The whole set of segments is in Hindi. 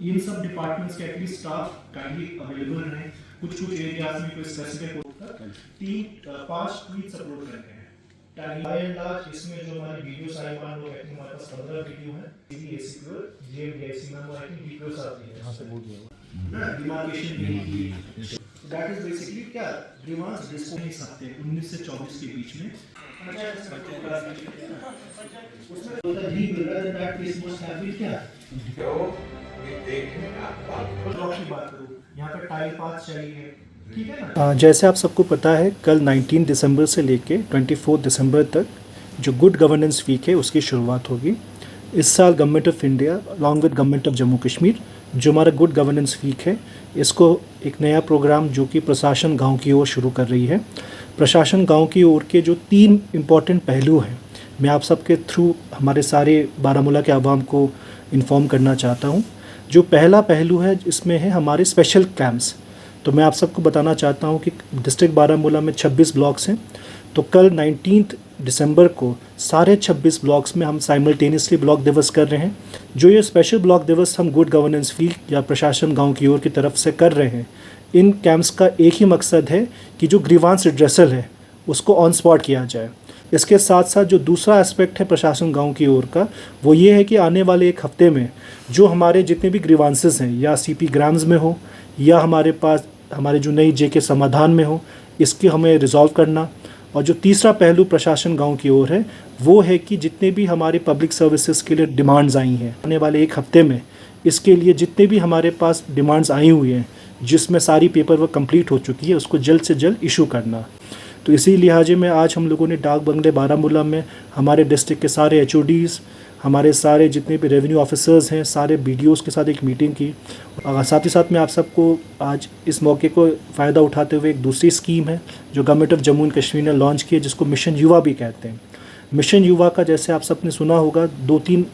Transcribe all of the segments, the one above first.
इन सब डिपार्टमेंट्स के एटलीस्ट स्टाफ काइंडली अवेलेबल रहे। कुछ एरियाज में कोई स्पेसिफिक होता 3-5 ट्वीट्स अपलोड करके हैं बाय एंड लार्ज। इसमें जो हमारी वीडियोस आई मान लो कहते हैं हमारे पास 15 वीडियो है सीसीक्यू जेएमडीआईसी में वो आई थिंक वीडियोस आती है यहां से बोल दिया डिमार्केशन की दैट इज बेसिकली क्या ग्रीवांस डिस्को नहीं सकते 19 से 24 के बीच में उसमें होता ही brother that case must have been क्या तो ये देखें आप बात करो यहां पे टाइल पास चाहिए। जैसे आप सबको पता है कल 19 दिसंबर से लेके 24 दिसंबर तक जो गुड गवर्नेंस वीक है उसकी शुरुआत होगी। इस साल government of India along with government of Jammu Kashmir जो हमारा गुड गवर्नेंस वीक है इसको एक नया प्रोग्राम जो कि प्रशासन गांव की ओर शुरू कर रही है। प्रशासन गांव की ओर के जो 3 इम्पॉर्टेंट पहलू हैं मैं आप सबके थ्रू हमारे सारे बारामूला के आवाम को इन्फॉर्म करना चाहता हूँ। जो पहला पहलू है इसमें है हमारे स्पेशल कैंप्स। तो मैं आप सबको बताना चाहता हूं कि डिस्ट्रिक्ट बारामूला में 26 ब्लॉक्स हैं। तो कल 19 दिसंबर को सारे 26 ब्लॉक्स में हम साइमल्टेनियसली ब्लॉक दिवस कर रहे हैं। जो ये स्पेशल ब्लॉक दिवस हम गुड गवर्नेंस वीक या प्रशासन गांव की ओर की तरफ से कर रहे हैं इन कैंप्स का एक ही मकसद है कि जो ग्रीवांस रिड्रेसल है उसको ऑन स्पॉट किया जाए। इसके साथ साथ जो दूसरा एस्पेक्ट है प्रशासन गांव की ओर का वो ये है कि आने वाले एक हफ्ते में जो हमारे जितने भी ग्रीवांसेस हैं या सीपी ग्राम्स में हो या हमारे पास हमारे जो नई जेके समाधान में हो इसकी हमें रिजॉल्व करना। और जो तीसरा पहलू प्रशासन गांव की ओर है वो है कि जितने भी हमारे पब्लिक सर्विसेज के लिए डिमांड्स आई हैं आने वाले एक हफ्ते में इसके लिए जितने भी हमारे पास डिमांड्स आई हुई हैं जिसमें सारी पेपर वर्क कंप्लीट हो चुकी है उसको जल्द से जल्द इशू करना। तो इसी लिहाजे में आज हम लोगों ने डाक बंगले बारामूला में हमारे डिस्ट्रिक्ट के सारे HODs हमारे सारे जितने भी रेवेन्यू ऑफिसर्स हैं सारे BDOs के साथ एक मीटिंग की। साथ ही साथ में आप सबको आज इस मौके को फ़ायदा उठाते हुए एक दूसरी स्कीम है जो government of Jammu and Kashmir ने लॉन्च की है जिसको मिशन युवा भी कहते हैं। मिशन युवा का जैसे आप सबने सुना होगा 2-3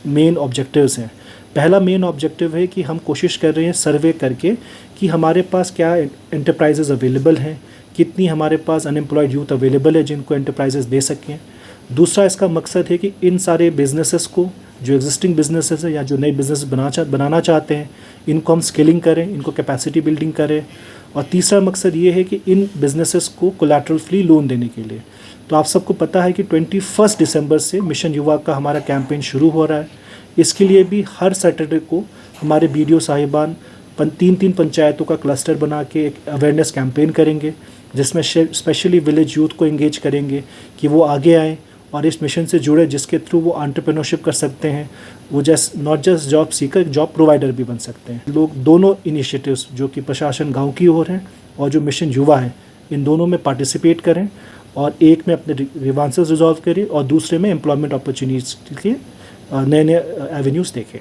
मेन ऑब्जेक्टिव्स हैं। पहला मेन ऑब्जेक्टिव है कि हम कोशिश कर रहे हैं सर्वे करके कि हमारे पास क्या एंटरप्राइजेज़ अवेलेबल हैं, कितनी हमारे पास अनएम्प्लॉयड यूथ अवेलेबल है जिनको एंटरप्राइजेज़ दे सकें। दूसरा इसका मकसद है कि इन सारे बिज़नेसेस को जो एग्जिस्टिंग बिज़नेसेस हैं या जो नए बिज़नेस बनाना चाहते हैं इनको हम स्केलिंग करें, इनको कैपेसिटी बिल्डिंग करें। और तीसरा मकसद ये है कि इन बिज़नेसेस को कोलैटरल फ्री लोन देने के लिए। तो आप सबको पता है कि 21 दिसंबर से मिशन युवा का हमारा कैंपेन शुरू हो रहा है। इसके लिए भी हर सैटरडे को हमारे BDO साहिबान 3-3 पंचायतों का क्लस्टर बना के एक अवेयरनेस कैंपेन करेंगे जिसमें स्पेशली विलेज यूथ को एंगेज करेंगे कि वो आगे आएँ और इस मिशन से जुड़े जिसके थ्रू वो एंटरप्रेन्योरशिप कर सकते हैं। वो not just job seeker job provider भी बन सकते हैं। लोग दोनों इनिशिएटिव्स जो कि प्रशासन गांव की ओर हैं और जो मिशन युवा है इन दोनों में पार्टिसिपेट करें और एक में अपने ग्रीवांसेस रिजॉल्व करें और दूसरे में एम्प्लॉयमेंट अपॉर्चुनिटीज़ के नए एवेन्यूज़ देखें।